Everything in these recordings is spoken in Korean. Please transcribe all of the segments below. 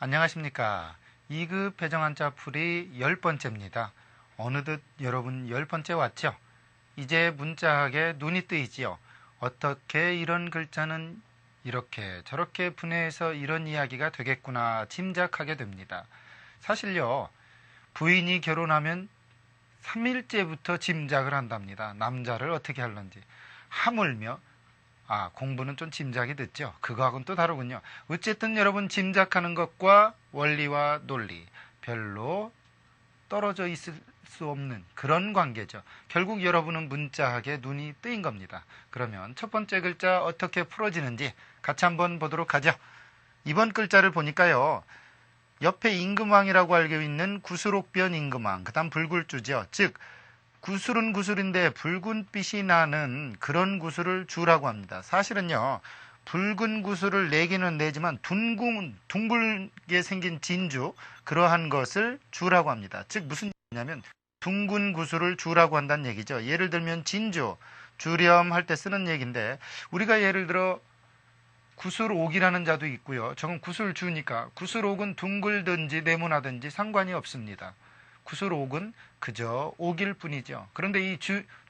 안녕하십니까. 2급 배정한자 풀이 10번째입니다. 어느덧 여러분 10번째 왔죠? 이제 문자학에 눈이 뜨이지요. 어떻게 이런 글자는 이렇게 저렇게 분해해서 이런 이야기가 되겠구나 짐작하게 됩니다. 사실요, 부인이 결혼하면 3일째부터 짐작을 한답니다. 남자를 어떻게 하는지. 하물며 공부는 좀 짐작이 늦죠. 그거하고는 또 다르군요. 어쨌든 여러분 짐작하는 것과 원리와 논리 별로 떨어져 있을 수 없는 그런 관계죠. 결국 여러분은 문자학에 눈이 뜨인 겁니다. 그러면 첫 번째 글자 어떻게 풀어지는지 같이 한번 보도록 하죠. 이번 글자를 보니까요. 옆에 임금왕이라고 알고 있는 구수록변 임금왕, 그 다음 불굴주죠. 즉 구슬은 구슬인데 붉은 빛이 나는 그런 구슬을 주라고 합니다. 사실은요, 붉은 구슬을 내기는 내지만 둥글게 생긴 진주, 그러한 것을 주라고 합니다. 즉 무슨 얘기냐면 둥근 구슬을 주라고 한다는 얘기죠. 예를 들면 진주, 주렴 할 때 쓰는 얘기인데, 우리가 예를 들어 구슬옥이라는 자도 있고요. 저건 구슬주니까 구슬옥은 둥글든지 네모나든지 상관이 없습니다. 구슬옥은 그저 옥일 뿐이죠. 그런데 이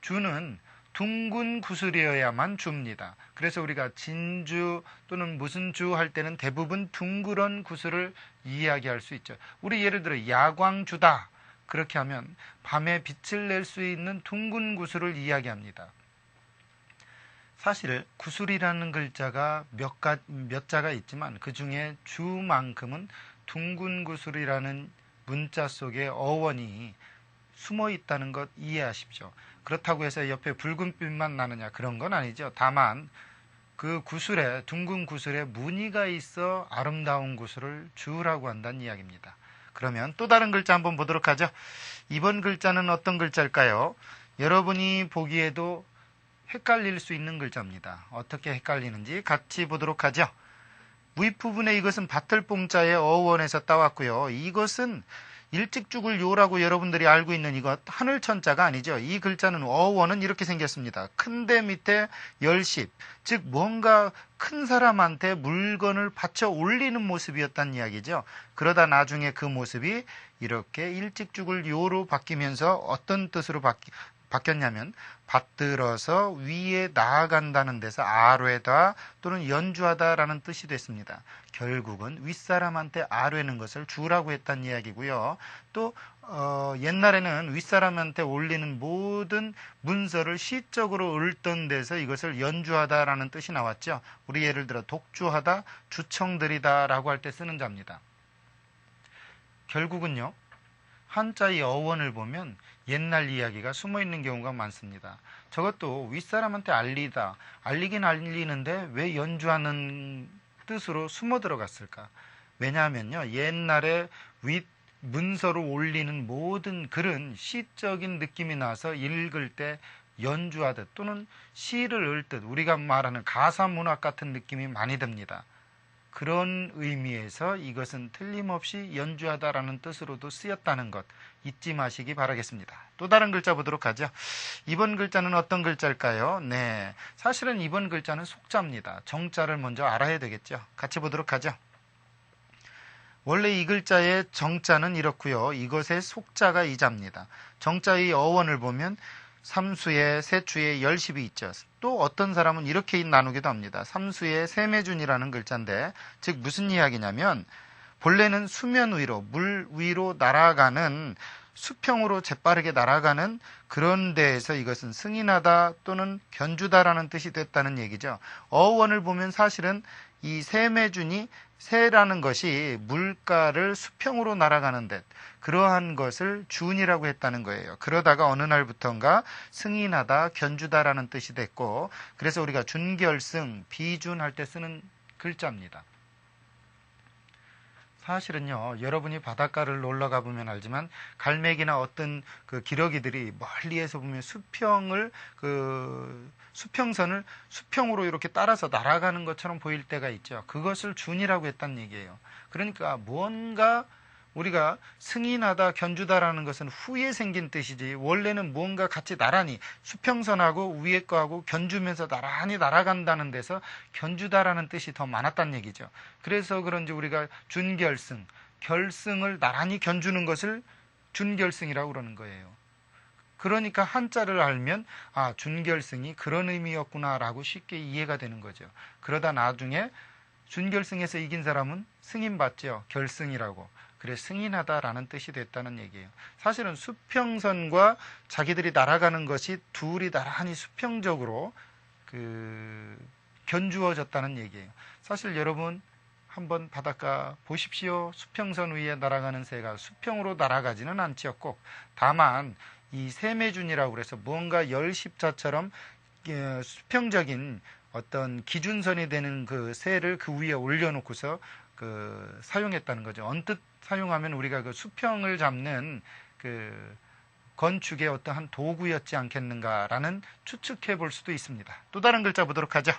주는 둥근 구슬이어야만 주입니다. 그래서 우리가 진주 또는 무슨 주 할 때는 대부분 둥그런 구슬을 이야기할 수 있죠. 우리 예를 들어 야광주다. 그렇게 하면 밤에 빛을 낼 수 있는 둥근 구슬을 이야기합니다. 사실 구슬이라는 글자가 몇 자가 있지만 그 중에 주만큼은 둥근 구슬이라는 문자 속에 어원이 숨어 있다는 것 이해하십시오. 그렇다고 해서 옆에 붉은 빛만 나느냐 그런 건 아니죠. 다만 그 구슬에 둥근 구슬에 무늬가 있어 아름다운 구슬을 주라고 한다는 이야기입니다. 그러면 또 다른 글자 한번 보도록 하죠. 이번 글자는 어떤 글자일까요? 여러분이 보기에도 헷갈릴 수 있는 글자입니다. 어떻게 헷갈리는지 같이 보도록 하죠. 윗부분에 이것은 바틀뽕자의 어원에서 따왔고요. 이것은 일찍 죽을 요라고 여러분들이 알고 있는 이것 하늘천자가 아니죠. 이 글자는 어원은 이렇게 생겼습니다. 큰데 밑에 열십, 즉 뭔가 큰 사람한테 물건을 받쳐 올리는 모습이었다는 이야기죠. 그러다 나중에 그 모습이 이렇게 일찍 죽을 요로 바뀌면서 어떤 뜻으로 바뀌었냐면 받들어서 위에 나아간다는 데서 아뢰다 또는 연주하다라는 뜻이 됐습니다. 결국은 윗사람한테 아뢰는 것을 주라고 했다는 이야기고요. 또 옛날에는 윗사람한테 올리는 모든 문서를 시적으로 읊던 데서 이것을 연주하다라는 뜻이 나왔죠. 우리 예를 들어 독주하다, 주청드리다라고 할 때 쓰는 자입니다. 결국은요. 한자의 어원을 보면 옛날 이야기가 숨어있는 경우가 많습니다. 저것도 윗사람한테 알리긴 알리는데 왜 연주하는 뜻으로 숨어 들어갔을까? 왜냐하면요. 옛날에 문서로 올리는 모든 글은 시적인 느낌이 나서 읽을 때 연주하듯 또는 시를 읽듯 우리가 말하는 가사문학 같은 느낌이 많이 듭니다. 그런 의미에서 이것은 틀림없이 연주하다라는 뜻으로도 쓰였다는 것 잊지 마시기 바라겠습니다. 또 다른 글자 보도록 하죠. 이번 글자는 어떤 글자일까요? 네, 사실은 이번 글자는 속자입니다. 정자를 먼저 알아야 되겠죠. 같이 보도록 하죠. 원래 이 글자의 정자는 이렇고요. 이것의 속자가 이자입니다. 정자의 어원을 보면 삼수에 세추에 열십이 있죠. 또 어떤 사람은 이렇게 나누기도 합니다. 삼수에 세매준이라는 글자인데 즉 무슨 이야기냐면 본래는 수면 위로 물 위로 날아가는 수평으로 재빠르게 날아가는 그런 데에서 이것은 승인하다 또는 견주다라는 뜻이 됐다는 얘기죠. 어원을 보면 사실은 이 세매준이 새라는 것이 물가를 수평으로 날아가는 데 그러한 것을 준이라고 했다는 거예요. 그러다가 어느 날부터인가 승인하다, 견주다라는 뜻이 됐고 그래서 우리가 준결승, 비준할 때 쓰는 글자입니다. 사실은요, 여러분이 바닷가를 놀러 가보면 알지만 갈매기나 어떤 그 기러기들이 멀리에서 보면 수평선을 수평으로 이렇게 따라서 날아가는 것처럼 보일 때가 있죠. 그것을 준이라고 했다는 얘기예요. 그러니까 무언가 우리가 승인하다, 견주다라는 것은 후에 생긴 뜻이지 원래는 무언가 같이 나란히 수평선하고 위에 거하고 견주면서 나란히 날아간다는 데서 견주다라는 뜻이 더 많았다는 얘기죠. 그래서 그런지 우리가 준결승, 결승을 나란히 견주는 것을 준결승이라고 그러는 거예요. 그러니까 한자를 알면 아, 준결승이 그런 의미였구나라고 쉽게 이해가 되는 거죠. 그러다 나중에 준결승에서 이긴 사람은 승인받죠. 결승이라고. 그래 승인하다라는 뜻이 됐다는 얘기예요. 사실은 수평선과 자기들이 날아가는 것이 둘이 나란히 수평적으로 견주어졌다는 얘기예요. 사실 여러분 한번 바닷가 보십시오. 수평선 위에 날아가는 새가 수평으로 날아가지는 않지요. 꼭. 다만 이 세매준이라고 그래서 뭔가 열십자처럼 수평적인 어떤 기준선이 되는 그 새를 그 위에 올려놓고서 사용했다는 거죠. 언뜻 사용하면 우리가 그 수평을 잡는 그 건축의 어떠한 도구였지 않겠는가라는 추측해 볼 수도 있습니다. 또 다른 글자 보도록 하죠.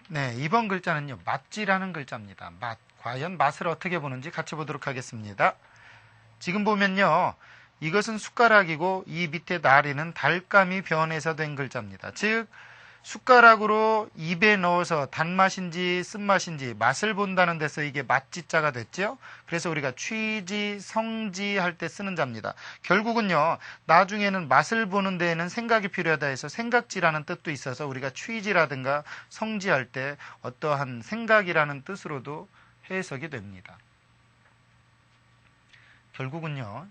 네, 이번 글자는요, 맛지라는 글자입니다. 맛. 과연 맛을 어떻게 보는지 같이 보도록 하겠습니다. 지금 보면요, 이것은 숟가락이고 이 밑에 나리는 달감이 변해서 된 글자입니다. 즉 숟가락으로 입에 넣어서 단맛인지 쓴맛인지 맛을 본다는 데서 이게 맛지자가 됐죠. 그래서 우리가 취지, 성지 할 때 쓰는 자입니다. 결국은요, 나중에는 맛을 보는 데에는 생각이 필요하다 해서 생각지라는 뜻도 있어서 우리가 취지라든가 성지할 때 어떠한 생각이라는 뜻으로도 해석이 됩니다. 결국은요,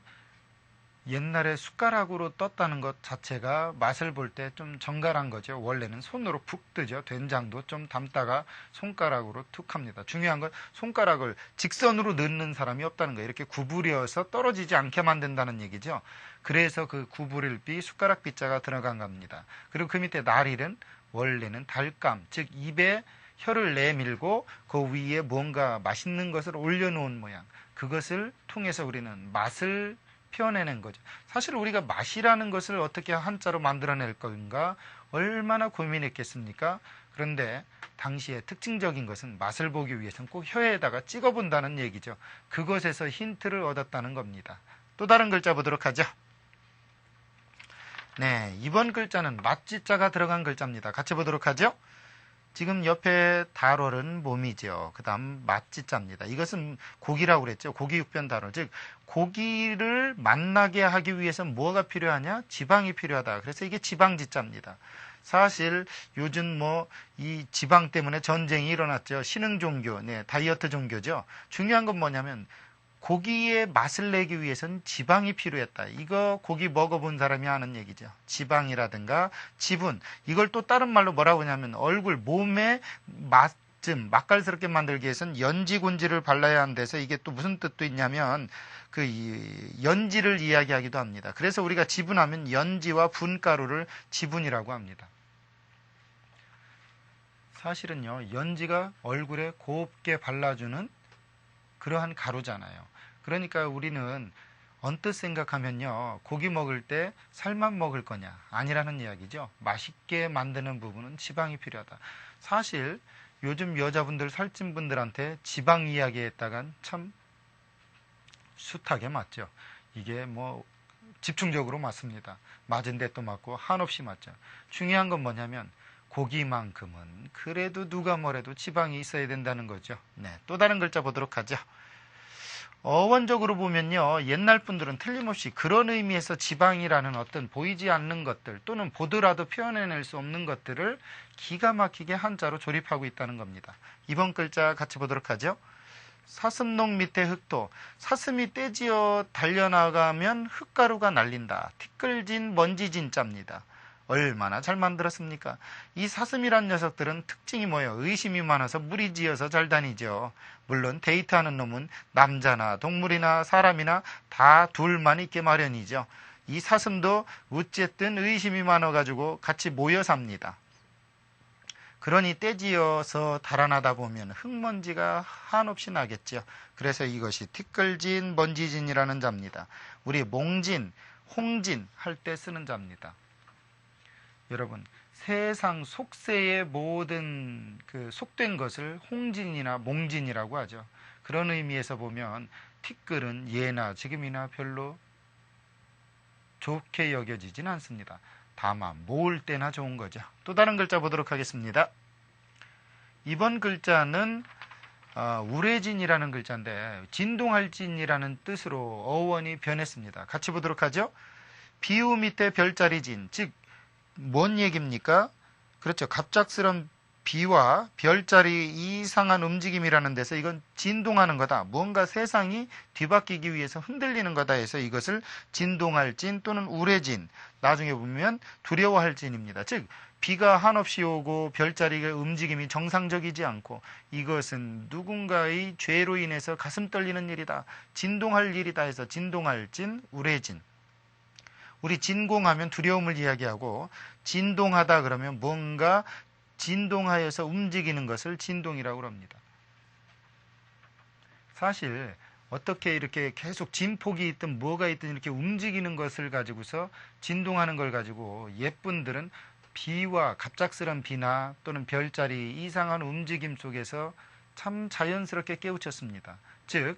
옛날에 숟가락으로 떴다는 것 자체가 맛을 볼 때 좀 정갈한 거죠. 원래는 손으로 푹 뜨죠. 된장도 좀 담다가 손가락으로 툭 합니다. 중요한 건 손가락을 직선으로 넣는 사람이 없다는 거예요. 이렇게 구부려서 떨어지지 않게 만든다는 얘기죠. 그래서 그 구부릴 비, 숟가락 비자가 들어간 겁니다. 그리고 그 밑에 나릴은 원래는 달감, 즉 입에 혀를 내밀고 그 위에 뭔가 맛있는 것을 올려놓은 모양, 그것을 통해서 우리는 맛을 표현해낸 거죠. 사실 우리가 맛이라는 것을 어떻게 한자로 만들어낼 건가 얼마나 고민했겠습니까? 그런데 당시에 특징적인 것은 맛을 보기 위해서는 꼭 혀에다가 찍어본다는 얘기죠. 그것에서 힌트를 얻었다는 겁니다. 또 다른 글자 보도록 하죠. 네, 이번 글자는 맛지자가 들어간 글자입니다. 같이 보도록 하죠. 지금 옆에 달월은 몸이죠. 그 다음 맛지자입니다. 이것은 고기라고 그랬죠. 고기 육변 달월. 즉 고기를 맛나게 하기 위해서는 뭐가 필요하냐? 지방이 필요하다. 그래서 이게 지방지자입니다. 사실 요즘 이 지방 때문에 전쟁이 일어났죠. 신흥 종교, 네, 다이어트 종교죠. 중요한 건 뭐냐면 고기의 맛을 내기 위해서는 지방이 필요했다. 이거 고기 먹어본 사람이 아는 얘기죠. 지방이라든가 지분. 이걸 또 다른 말로 뭐라고 하냐면 얼굴, 몸에 맛깔스럽게 만들기 위해서는 연지곤지를 발라야 한대서 이게 또 무슨 뜻도 있냐면 연지를 이야기하기도 합니다. 그래서 우리가 지분하면 연지와 분가루를 지분이라고 합니다. 사실은요, 연지가 얼굴에 곱게 발라주는 그러한 가루잖아요. 그러니까 우리는 언뜻 생각하면요, 고기 먹을 때 살만 먹을 거냐? 아니라는 이야기죠. 맛있게 만드는 부분은 지방이 필요하다. 사실 요즘 여자분들 살찐 분들한테 지방 이야기했다간 참 숱하게 맞죠. 이게 집중적으로 맞습니다. 맞은 데 또 맞고 한없이 맞죠. 중요한 건 뭐냐면 고기만큼은 그래도 누가 뭐래도 지방이 있어야 된다는 거죠. 네, 또 다른 글자 보도록 하죠. 어원적으로 보면요, 옛날 분들은 틀림없이 그런 의미에서 지방이라는 어떤 보이지 않는 것들 또는 보더라도 표현해낼 수 없는 것들을 기가 막히게 한자로 조립하고 있다는 겁니다. 이번 글자 같이 보도록 하죠. 사슴농 밑에 흙도, 사슴이 떼지어 달려나가면 흙가루가 날린다. 티끌진 먼지진 자입니다. 얼마나 잘 만들었습니까? 이 사슴이란 녀석들은 특징이 뭐예요? 의심이 많아서 무리지어서 잘 다니죠. 물론 데이트하는 놈은 남자나 동물이나 사람이나 다 둘만 있게 마련이죠. 이 사슴도 어쨌든 의심이 많아가지고 같이 모여 삽니다. 그러니 떼지어서 달아나다 보면 흙먼지가 한없이 나겠죠. 그래서 이것이 티끌진 먼지진이라는 자입니다. 우리 몽진, 홍진 할 때 쓰는 자입니다. 여러분, 세상 속세의 모든 속된 것을 홍진이나 몽진이라고 하죠. 그런 의미에서 보면 티끌은 예나 지금이나 별로 좋게 여겨지진 않습니다. 다만 모을 때나 좋은 거죠. 또 다른 글자 보도록 하겠습니다. 이번 글자는 우레진이라는 글자인데 진동할 진이라는 뜻으로 어원이 변했습니다. 같이 보도록 하죠. 비우 밑에 별자리 진, 즉 뭔 얘기입니까? 그렇죠. 갑작스런 비와 별자리 이상한 움직임이라는 데서 이건 진동하는 거다. 뭔가 세상이 뒤바뀌기 위해서 흔들리는 거다 해서 이것을 진동할 진 또는 우레진, 나중에 보면 두려워할 진입니다. 즉 비가 한없이 오고 별자리의 움직임이 정상적이지 않고 이것은 누군가의 죄로 인해서 가슴 떨리는 일이다. 진동할 일이다 해서 진동할 진, 우레진. 우리 진공하면 두려움을 이야기하고 진동하다 그러면 뭔가 진동하여서 움직이는 것을 진동이라고 합니다. 사실 어떻게 이렇게 계속 진폭이 있든 뭐가 있든 이렇게 움직이는 것을 가지고서 진동하는 걸 가지고 옛분들은 비와 갑작스런 비나 또는 별자리 이상한 움직임 속에서 참 자연스럽게 깨우쳤습니다. 즉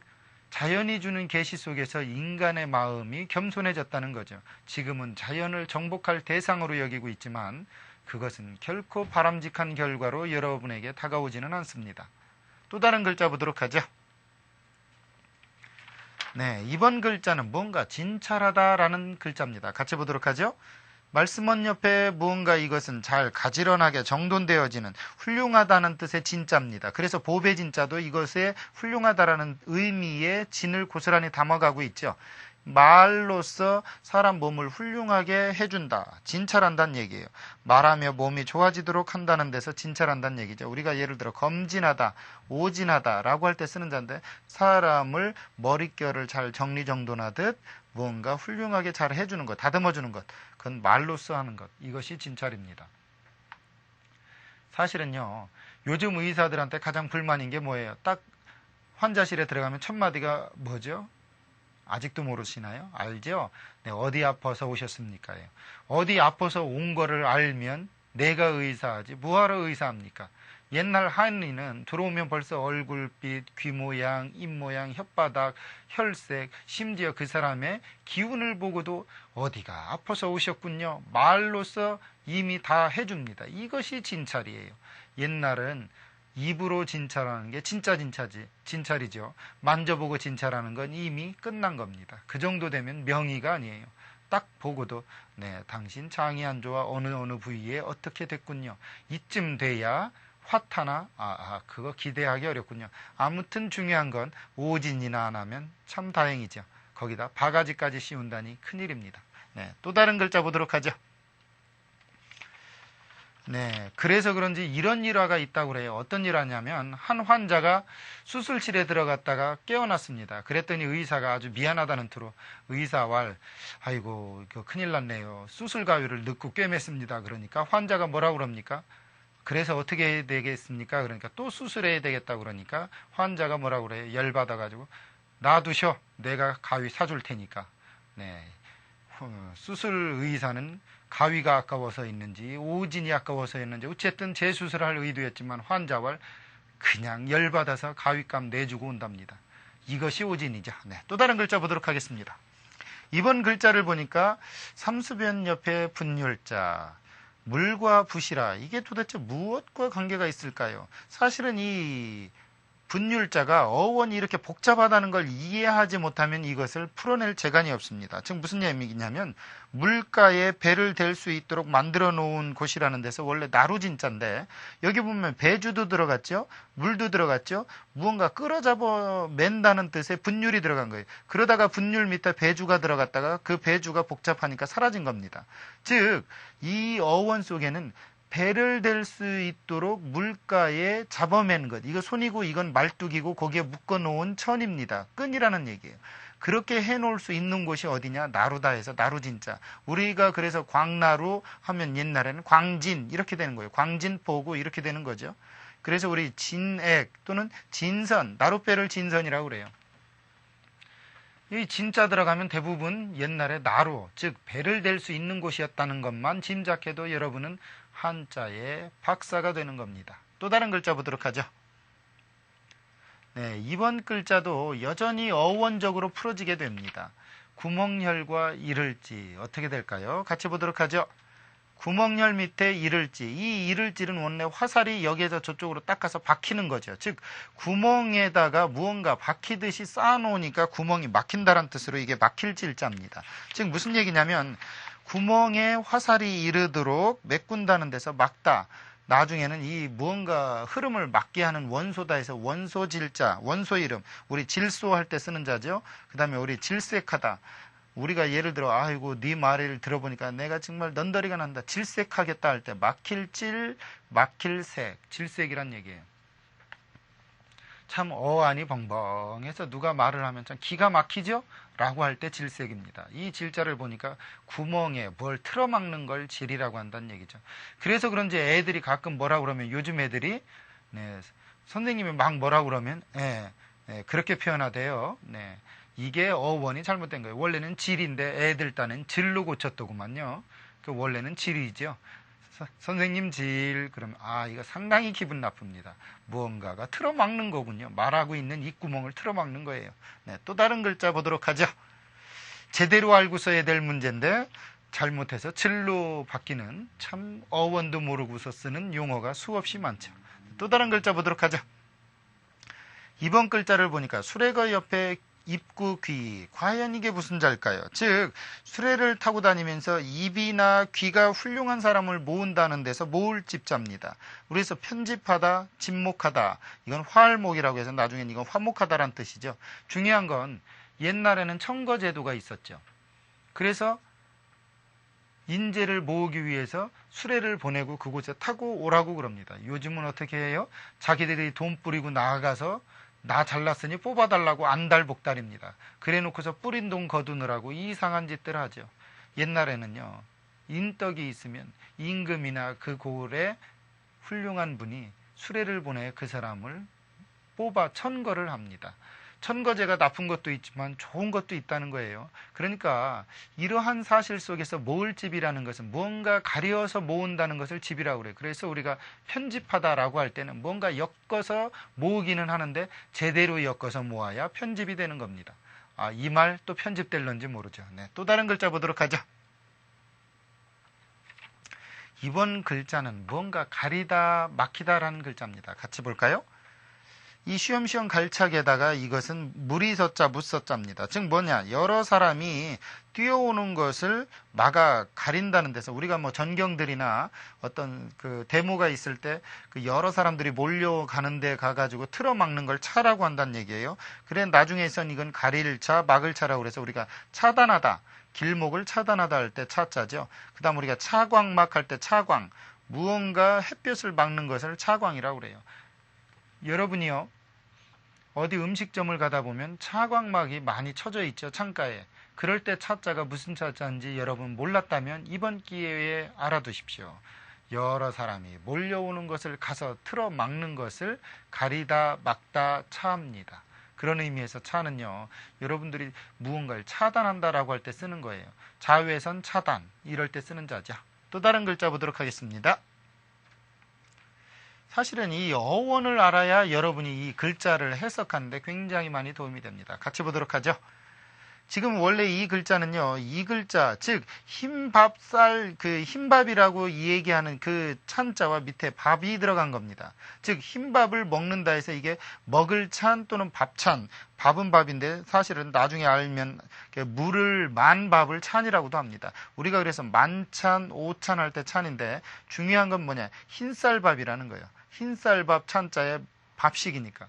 자연이 주는 계시 속에서 인간의 마음이 겸손해졌다는 거죠. 지금은 자연을 정복할 대상으로 여기고 있지만 그것은 결코 바람직한 결과로 여러분에게 다가오지는 않습니다. 또 다른 글자 보도록 하죠. 네, 이번 글자는 뭔가 진찰하다라는 글자입니다. 같이 보도록 하죠. 말씀원 옆에 무언가 이것은 잘 가지런하게 정돈되어지는 훌륭하다는 뜻의 진짜입니다. 그래서 보배진짜도 이것에 훌륭하다라는 의미의 진을 고스란히 담아가고 있죠. 말로써 사람 몸을 훌륭하게 해준다. 진찰한다는 얘기예요. 말하며 몸이 좋아지도록 한다는 데서 진찰한다는 얘기죠. 우리가 예를 들어 검진하다, 오진하다 라고 할 때 쓰는 자인데 사람을 머릿결을 잘 정리정돈하듯 무언가 훌륭하게 잘 해주는 것, 다듬어주는 것. 그건 말로써 하는 것. 이것이 진찰입니다. 사실은요. 요즘 의사들한테 가장 불만인 게 뭐예요? 딱 환자실에 들어가면 첫 마디가 뭐죠? 아직도 모르시나요? 알죠? 네, 어디 아파서 오셨습니까? 어디 아파서 온 거를 알면 내가 의사하지 뭐하러 의사합니까? 옛날 한의는 들어오면 벌써 얼굴빛, 귀 모양, 입 모양, 혓바닥, 혈색, 심지어 그 사람의 기운을 보고도 어디가 아파서 오셨군요. 말로써 이미 다 해줍니다. 이것이 진찰이에요. 옛날은 입으로 진찰하는 게 진짜 진찰이죠. 만져보고 진찰하는 건 이미 끝난 겁니다. 그 정도 되면 명의가 아니에요. 딱 보고도 네, 당신 장이 안 좋아 어느 부위에 어떻게 됐군요. 이쯤 돼야 화타나 그거 기대하기 어렵군요. 아무튼 중요한 건 오진이나 안 하면 참 다행이죠. 거기다 바가지까지 씌운다니 큰일입니다. 네, 또 다른 글자 보도록 하죠. 네, 그래서 그런지 이런 일화가 있다고 그래요. 어떤 일화냐면 한 환자가 수술실에 들어갔다가 깨어났습니다. 그랬더니 의사가 아주 미안하다는 투로 의사왈 아이고 큰일 났네요. 수술 가위를 넣고 꿰맸습니다. 그러니까 환자가 뭐라고 그럽니까? 그래서 어떻게 해야 되겠습니까? 그러니까 또 수술해야 되겠다고 그러니까 환자가 뭐라고 그래요? 열받아가지고 놔두셔. 내가 가위 사줄 테니까. 네, 수술 의사는 가위가 아까워서 있는지 오진이 아까워서 했는지 어쨌든 재수술할 의도였지만 환자와 그냥 열받아서 가위값 내주고 온답니다. 이것이 오진이죠. 네, 또 다른 글자 보도록 하겠습니다. 이번 글자를 보니까 삼수변 옆에 분율자 물과 붓이라 이게 도대체 무엇과 관계가 있을까요? 사실은 이 분율자가 어원이 이렇게 복잡하다는 걸 이해하지 못하면 이것을 풀어낼 재간이 없습니다. 즉 무슨 얘기냐면 물가에 배를 댈 수 있도록 만들어 놓은 곳이라는 데서 원래 나루진자인데 여기 보면 배주도 들어갔죠. 물도 들어갔죠. 무언가 끌어잡아 맨다는 뜻의 분율이 들어간 거예요. 그러다가 분율 밑에 배주가 들어갔다가 그 배주가 복잡하니까 사라진 겁니다. 즉 이 어원 속에는 배를 댈 수 있도록 물가에 잡아맨 것. 이거 손이고 이건 말뚝이고 거기에 묶어놓은 천입니다. 끈이라는 얘기예요. 그렇게 해놓을 수 있는 곳이 어디냐? 나루다 해서 나루진자. 우리가 그래서 광나루 하면 옛날에는 광진 이렇게 되는 거예요. 광진포구 이렇게 되는 거죠. 그래서 우리 진액 또는 진선, 나룻배를 진선이라고 그래요. 이 진자 들어가면 대부분 옛날에 나루, 즉 배를 댈 수 있는 곳이었다는 것만 짐작해도 여러분은 한자의 박사가 되는 겁니다. 또 다른 글자 보도록 하죠. 네, 이번 글자도 여전히 어원적으로 풀어지게 됩니다. 구멍열과 이를지 어떻게 될까요? 같이 보도록 하죠. 구멍열 밑에 이를지, 이 이를지는 원래 화살이 여기에서 저쪽으로 딱 가서 박히는 거죠. 즉 구멍에다가 무언가 박히듯이 쌓아놓으니까 구멍이 막힌다는 뜻으로 이게 막힐질자입니다. 즉 무슨 얘기냐면 구멍에 화살이 이르도록 메꾼다는 데서 막다, 나중에는 이 무언가 흐름을 막게 하는 원소다 해서 원소질자, 원소 이름, 우리 질소할 때 쓰는 자죠. 그 다음에 우리 질색하다, 우리가 예를 들어 아이고 네 말을 들어보니까 내가 정말 넌더리가 난다, 질색하겠다 할 때 막힐질, 막힐색, 질색이란 얘기예요. 참 어안이 벙벙해서 누가 말을 하면 참 기가 막히죠? 라고 할 때 질색입니다. 이 질자를 보니까 구멍에 뭘 틀어막는 걸 질이라고 한다는 얘기죠. 그래서 그런지 애들이 가끔 뭐라 그러면, 요즘 애들이 네, 선생님이 막 뭐라 그러면 그렇게 표현하대요. 네, 이게 어원이 잘못된 거예요. 원래는 질인데 애들 딴엔 질로 고쳤더구만요. 그 원래는 질이죠. 선생님 질, 그러면 이거 상당히 기분 나쁩니다. 무언가가 틀어막는 거군요. 말하고 있는 이 구멍을 틀어막는 거예요. 네, 또 다른 글자 보도록 하죠. 제대로 알고 써야 될 문제인데 잘못해서 질로 바뀌는, 참 어원도 모르고서 쓰는 용어가 수없이 많죠. 또 다른 글자 보도록 하죠. 이번 글자를 보니까 수레거 옆에 입구, 귀, 과연 이게 무슨 자일까요? 즉 수레를 타고 다니면서 입이나 귀가 훌륭한 사람을 모은다는 데서 모을 집자입니다. 그래서 편집하다, 집목하다, 이건 화알목이라고 해서 나중엔 이건 화목하다란 뜻이죠. 중요한 건 옛날에는 청거제도가 있었죠. 그래서 인재를 모으기 위해서 수레를 보내고 그곳에 타고 오라고 그럽니다. 요즘은 어떻게 해요? 자기들이 돈 뿌리고 나아가서 나 잘났으니 뽑아달라고 안달복달입니다. 그래 놓고서 뿌린 돈 거두느라고 이상한 짓들 하죠. 옛날에는요, 인덕이 있으면 임금이나 그 고을에 훌륭한 분이 수레를 보내 그 사람을 뽑아 천거를 합니다. 천거제가 나쁜 것도 있지만 좋은 것도 있다는 거예요. 그러니까 이러한 사실 속에서 모을 집이라는 것은 무언가 가려서 모은다는 것을 집이라고 그래요. 그래서 우리가 편집하다라고 할 때는 뭔가 엮어서 모으기는 하는데 제대로 엮어서 모아야 편집이 되는 겁니다. 이 말 또 편집될런지 모르죠. 네, 또 다른 글자 보도록 하죠. 이번 글자는 뭔가 가리다, 막히다라는 글자입니다. 같이 볼까요? 이 쉬엄쉬엄 갈착에다가 이것은 무리서자, 무서자입니다. 즉 뭐냐, 여러 사람이 뛰어오는 것을 막아 가린다는 데서, 우리가 뭐 전경들이나 어떤 그 데모가 있을 때 그 여러 사람들이 몰려가는 데 가가지고 틀어막는 걸 차라고 한다는 얘기예요. 그래 나중에선 이건 가릴 차, 막을 차라고 그래서 우리가 차단하다, 길목을 차단하다 할 때 차자죠. 그 다음 우리가 차광막 할 때 차광, 무언가 햇볕을 막는 것을 차광이라고 그래요. 여러분이요, 어디 음식점을 가다 보면 차광막이 많이 쳐져 있죠, 창가에. 그럴 때 차자가 무슨 차자인지 여러분 몰랐다면 이번 기회에 알아두십시오. 여러 사람이 몰려오는 것을 가서 틀어 막는 것을 가리다, 막다, 차합니다. 그런 의미에서 차는요, 여러분들이 무언가를 차단한다라고 할 때 쓰는 거예요. 자외선 차단, 이럴 때 쓰는 자죠. 또 다른 글자 보도록 하겠습니다. 사실은 이 어원을 알아야 여러분이 이 글자를 해석하는데 굉장히 많이 도움이 됩니다. 같이 보도록 하죠. 지금 원래 이 글자는요, 이 글자, 즉 흰밥쌀, 그 흰밥이라고 얘기하는 그 찬자와 밑에 밥이 들어간 겁니다. 즉 흰밥을 먹는다 해서 이게 먹을 찬 또는 밥찬, 밥은 밥인데 사실은 나중에 알면 물을 만밥을 찬이라고도 합니다. 우리가 그래서 만찬, 오찬 할 때 찬인데 중요한 건 뭐냐, 흰쌀밥이라는 거예요. 흰쌀밥 찬자에 밥식이니까.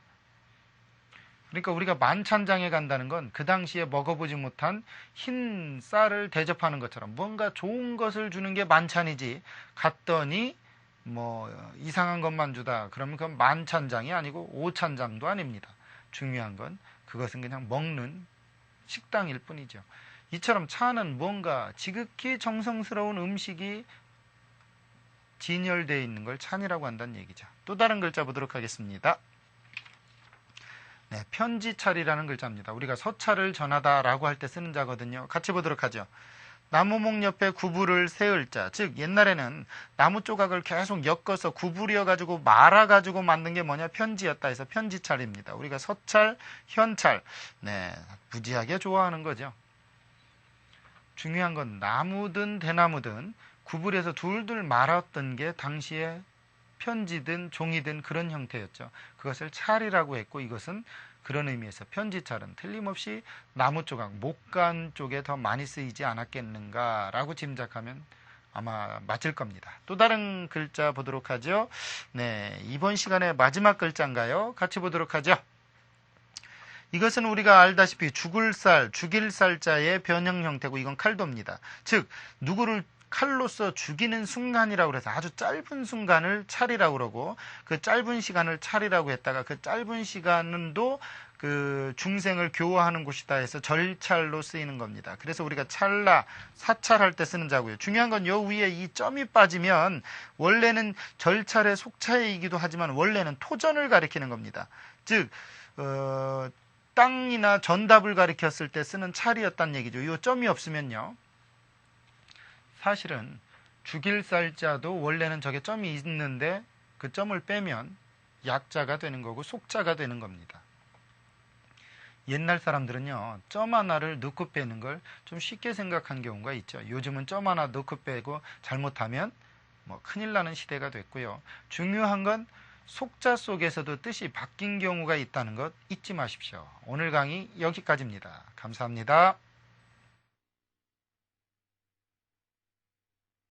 그러니까 우리가 만찬장에 간다는 건 그 당시에 먹어보지 못한 흰 쌀을 대접하는 것처럼 뭔가 좋은 것을 주는 게 만찬이지, 갔더니 뭐 이상한 것만 주다 그러면 그건 만찬장이 아니고 오찬장도 아닙니다. 중요한 건 그것은 그냥 먹는 식당일 뿐이죠. 이처럼 차는 뭔가 지극히 정성스러운 음식이 진열되어 있는 걸 찬이라고 한다는 얘기죠. 또 다른 글자 보도록 하겠습니다. 네, 편지찰이라는 글자입니다. 우리가 서찰을 전하다라고 할 때 쓰는 자거든요. 같이 보도록 하죠. 나무목 옆에 구부를 세을 자, 즉 옛날에는 나무 조각을 계속 엮어서 구부려 가지고 말아 가지고 만든 게 뭐냐, 편지였다 해서 편지찰입니다. 우리가 서찰, 현찰, 네, 무지하게 좋아하는 거죠. 중요한 건 나무든 대나무든 구부려서 둘둘 말았던 게 당시에 편지든 종이든 그런 형태였죠. 그것을 찰이라고 했고, 이것은 그런 의미에서 편지찰은 틀림없이 나무 조각, 목간 쪽에 더 많이 쓰이지 않았겠는가라고 짐작하면 아마 맞을 겁니다. 또 다른 글자 보도록 하죠. 네, 이번 시간의 마지막 글자인가요? 같이 보도록 하죠. 이것은 우리가 알다시피 죽을 살, 죽일 살자의 변형 형태고, 이건 칼도입니다. 즉 누구를 칼로서 죽이는 순간이라고 해서 아주 짧은 순간을 찰이라고 그러고, 그 짧은 시간을 찰이라고 했다가 그 짧은 시간은도 그 중생을 교화하는 곳이다 해서 절찰로 쓰이는 겁니다. 그래서 우리가 찰나, 사찰할 때 쓰는 자고요. 중요한 건 요 위에 이 점이 빠지면 원래는 절찰의 속차이기도 하지만 원래는 토전을 가리키는 겁니다. 즉 땅이나 전답을 가리켰을 때 쓰는 찰이었다는 얘기죠. 이 점이 없으면요, 사실은 죽일 살자도 원래는 저게 점이 있는데 그 점을 빼면 약자가 되는 거고 속자가 되는 겁니다. 옛날 사람들은요, 점 하나를 넣고 빼는 걸 좀 쉽게 생각한 경우가 있죠. 요즘은 점 하나 넣고 빼고 잘못하면 뭐 큰일 나는 시대가 됐고요. 중요한 건 속자 속에서도 뜻이 바뀐 경우가 있다는 것 잊지 마십시오. 오늘 강의 여기까지입니다. 감사합니다.